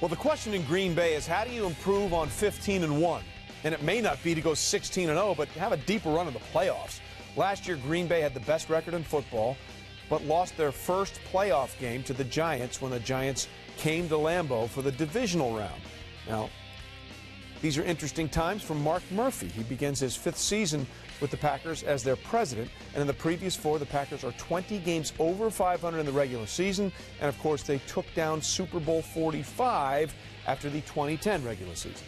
Well, the question in Green Bay is how do you improve on 15-1? And it may not be to go 16-0, but have a deeper run in the playoffs. Last year, Green Bay had the best record in football, but lost their first playoff game to the Giants when the Giants came to Lambeau for the divisional round. Now, these are interesting times for Mark Murphy. He begins his 5th season with the Packers as their president, and in the previous 4, the Packers are 20 games over 500 in the regular season, and of course they took down Super Bowl 45 after the 2010 regular season.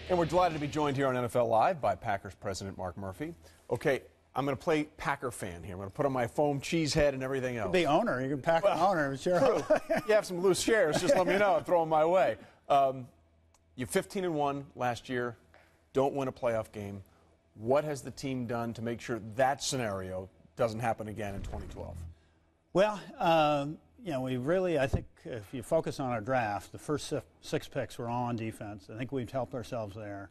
And we're delighted to be joined here on NFL Live by Packers president Mark Murphy. Okay, I'm going to play Packer fan here. I'm going to put on my foam cheese head and everything else. You can be owner. You can Packer owner. Sure. True. You have some loose shares, just let me know. Throw them my way. You're 15-1 last year. Don't win a playoff game. What has the team done to make sure that scenario doesn't happen again in 2012? Well, we really, I think if you focus on our draft, the first 6 picks were all on defense. I think we've helped ourselves there.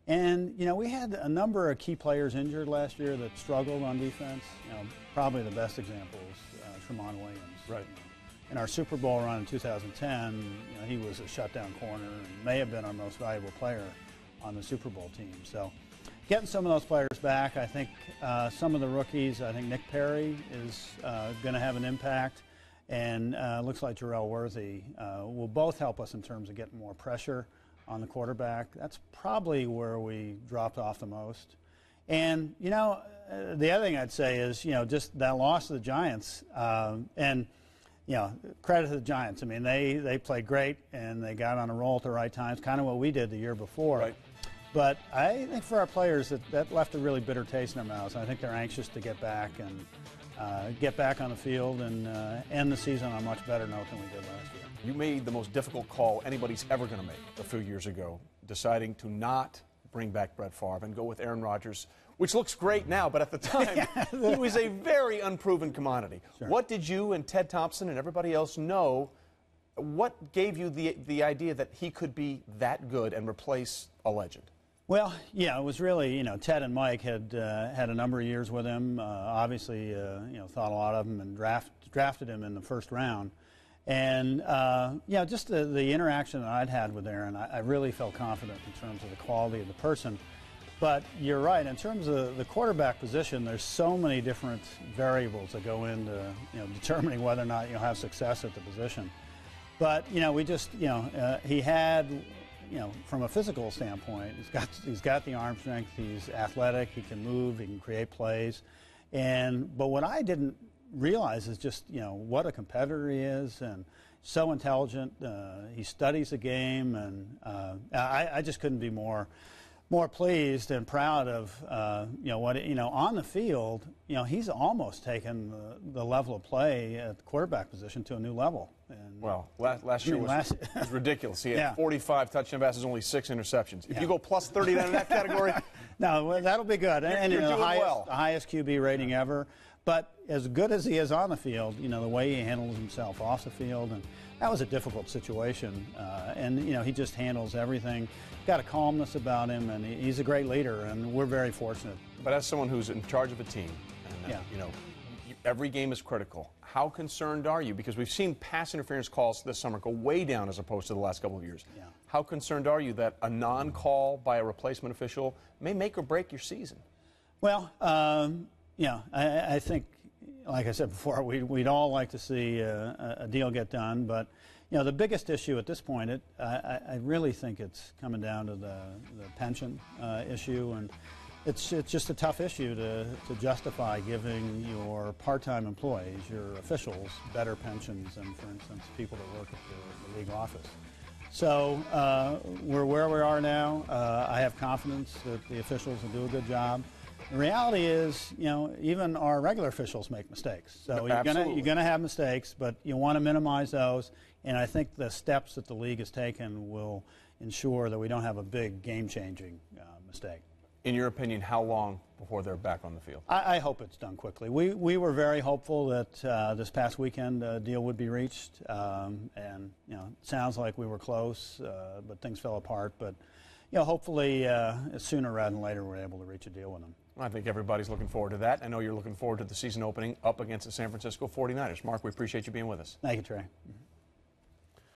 And, we had a number of key players injured last year that struggled on defense. Probably the best example is Tramon Williams. Right. In our Super Bowl run in 2010, he was a shutdown corner and may have been our most valuable player on the Super Bowl team. So getting some of those players back, I think some of the rookies, I think Nick Perry is going to have an impact, and looks like Jarrell Worthy will both help us in terms of getting more pressure on the quarterback. That's probably where we dropped off the most. And, the other thing I'd say is, just that loss to the Giants, and credit to the Giants. I mean, they played great, and they got on a roll at the right times, kind of what we did the year before. Right. But I think for our players, that left a really bitter taste in their mouths. I think they're anxious to get back and get back on the field and end the season on a much better note than we did last year. You made the most difficult call anybody's ever going to make a few years ago, deciding to not bring back Brett Favre and go with Aaron Rodgers, which looks great now, but at the time, he was a very unproven commodity. Sure. What did you and Ted Thompson and everybody else know? What gave you the idea that he could be that good and replace a legend? Well, it was really, Ted and Mike had had a number of years with him. Obviously, thought a lot of him and drafted him in the first round. And, just the interaction that I'd had with Aaron, I really felt confident in terms of the quality of the person. But you're right, in terms of the quarterback position, there's so many different variables that go into, determining whether or not you'll have success at the position. But, we just, he had, from a physical standpoint, he's got the arm strength, he's athletic, he can move, he can create plays. But what I didn't realize is just, what a competitor he is, and so intelligent. He studies the game, and I just couldn't be more pleased and proud of what on the field. He's almost taken the level of play at the quarterback position to a new level. And well, last year was ridiculous. He had 45 touchdown passes, only 6 interceptions. If you go plus 30 in that category, no, that'll be good. You're doing well. The highest QB rating ever. But as good as he is on the field, the way he handles himself off the field, and that was a difficult situation. And he just handles everything. Got a calmness about him, and he's a great leader, and we're very fortunate. But as someone who's in charge of a team, and every game is critical. How concerned are you? Because we've seen pass interference calls this summer go way down as opposed to the last couple of years. Yeah. How concerned are you that a non-call by a replacement official may make or break your season? Well, I think, like I said before, we'd all like to see a deal get done, but the biggest issue at this point, I really think it's coming down to the pension issue, and it's just a tough issue to justify giving your part-time employees, your officials, better pensions than, for instance, people that work at the league office. So we're where we are now. I have confidence that the officials will do a good job. The reality is, even our regular officials make mistakes. So you're going to have mistakes, but you want to minimize those. And I think the steps that the league has taken will ensure that we don't have a big game-changing mistake. In your opinion, how long before they're back on the field? I hope it's done quickly. We were very hopeful that this past weekend a deal would be reached, and it sounds like we were close, but things fell apart. But hopefully sooner rather than later we're able to reach a deal with them. I think everybody's looking forward to that. I know you're looking forward to the season opening up against the San Francisco 49ers. Mark, we appreciate you being with us. Thank you, Trey.